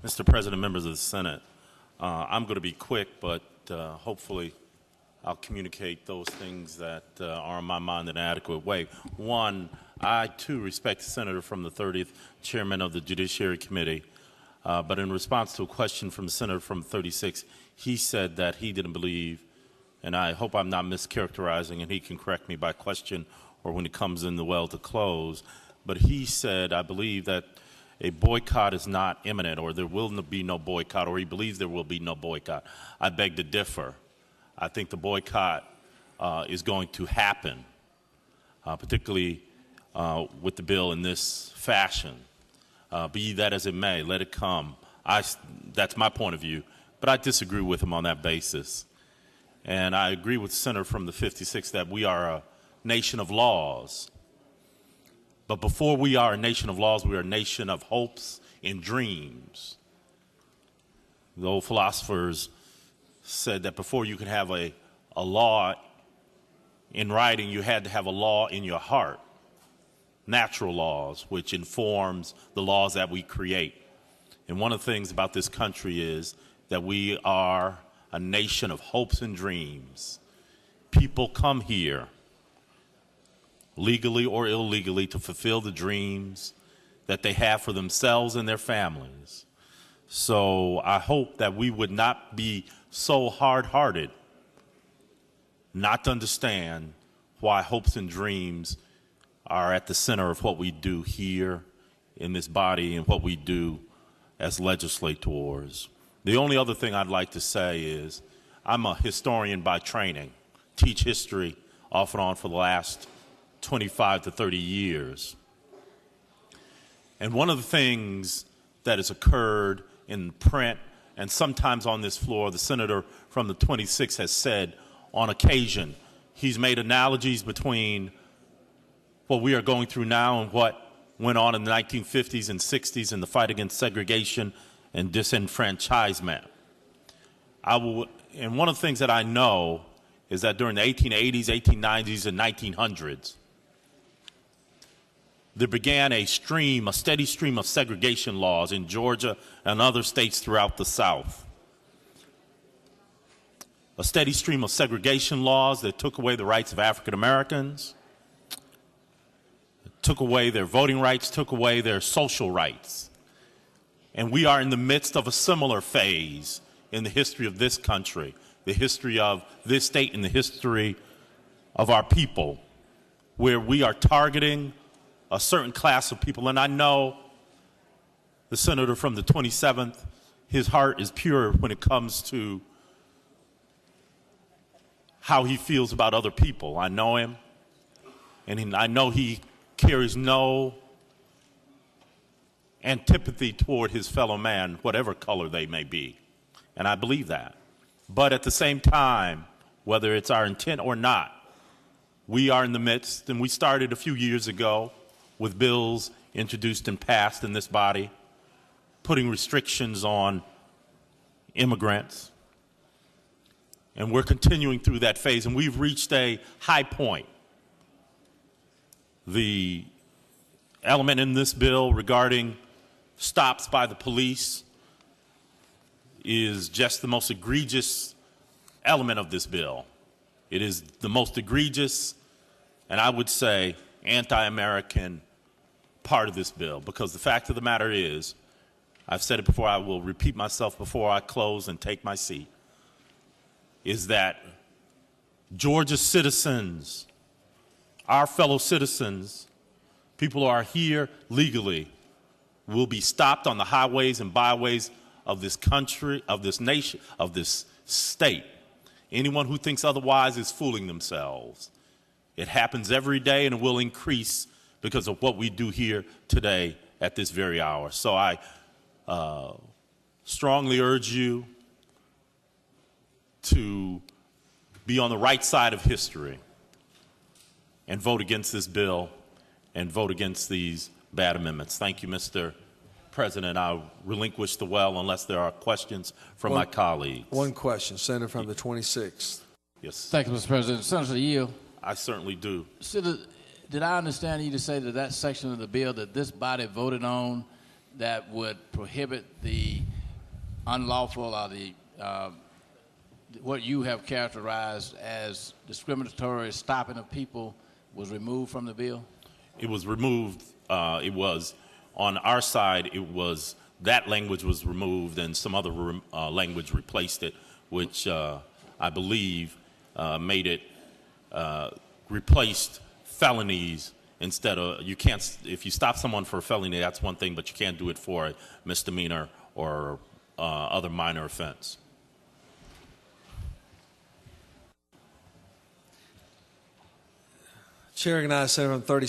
Mr. President, members of the Senate, I'm going to be quick, but hopefully I'll communicate those things that are on my mind in an adequate way. One, I too respect the senator from the 30th, chairman of the Judiciary Committee, but in response to a question from the senator from 36, he said that he didn't believe, and I hope I'm not mischaracterizing, and he can correct me by question or when it comes in the well to close, but he said, I believe that a boycott is not imminent, or there will be no boycott, or he believes there will be no boycott. I beg to differ. I think the boycott is going to happen, particularly with the bill in this fashion. Be that as it may, let it come. That's my point of view, but I disagree with him on that basis. And I agree with the senator from the 56 that we are a nation of laws. But before we are a nation of laws, we are a nation of hopes and dreams. The old philosophers said that before you could have a law in writing, you had to have a law in your heart. Natural laws, which informs the laws that we create. And one of the things about this country is that we are a nation of hopes and dreams. People come here, legally or illegally, to fulfill the dreams that they have for themselves and their families. So I hope that we would not be so hard-hearted not to understand why hopes and dreams are at the center of what we do here in this body and what we do as legislators. The only other thing I'd like to say is I'm a historian by training, teach history off and on for the last 25 to 30 years. And one of the things that has occurred in print and sometimes on this floor, the senator from the 26 has said on occasion, he's made analogies between what we are going through now and what went on in the 1950s and 60s in the fight against segregation and disenfranchisement. And one of the things that I know is that during the 1880s, 1890s, and 1900s, there began a steady stream of segregation laws in Georgia and other states throughout the South. A steady stream of segregation laws that took away the rights of African Americans, took away their voting rights, took away their social rights. And we are in the midst of a similar phase in the history of this country, the history of this state, and the history of our people, where we are targeting a certain class of people. And I know the senator from the 27th, his heart is pure when it comes to how he feels about other people. I know him, and I know he carries no antipathy toward his fellow man, whatever color they may be. And I believe that. But at the same time, whether it's our intent or not, we are in the midst, and we started a few years ago with bills introduced and passed in this body, putting restrictions on immigrants. And we're continuing through that phase, and we've reached a high point. The element in this bill regarding stops by the police is just the most egregious element of this bill. It is the most egregious, and I would say anti-American part of this bill, because the fact of the matter is, I've said it before, I will repeat myself before I close and take my seat, is that Georgia citizens, our fellow citizens, people who are here legally, will be stopped on the highways and byways of this country, of this nation, of this state. Anyone who thinks otherwise is fooling themselves. It happens every day, and it will increase because of what we do here today at this very hour. So I strongly urge you to be on the right side of history and vote against this bill and vote against these bad amendments. Thank you, Mr. President. I'll relinquish the well unless there are questions from my colleagues. One question, Senator from the 26th. Yes. Thank you, Mr. President. Senator Yield. I certainly do. Did I understand you to say that that section of the bill that this body voted on that would prohibit the unlawful or the what you have characterized as discriminatory stopping of people was removed from the bill? It was removed. It was on our side. It was that language was removed, and some other language replaced it, which I believe made it replaced felonies instead of you can't. If you stop someone for a felony, that's one thing, but you can't do it for a misdemeanor or other minor offense. Chair recognizes Senator from 30.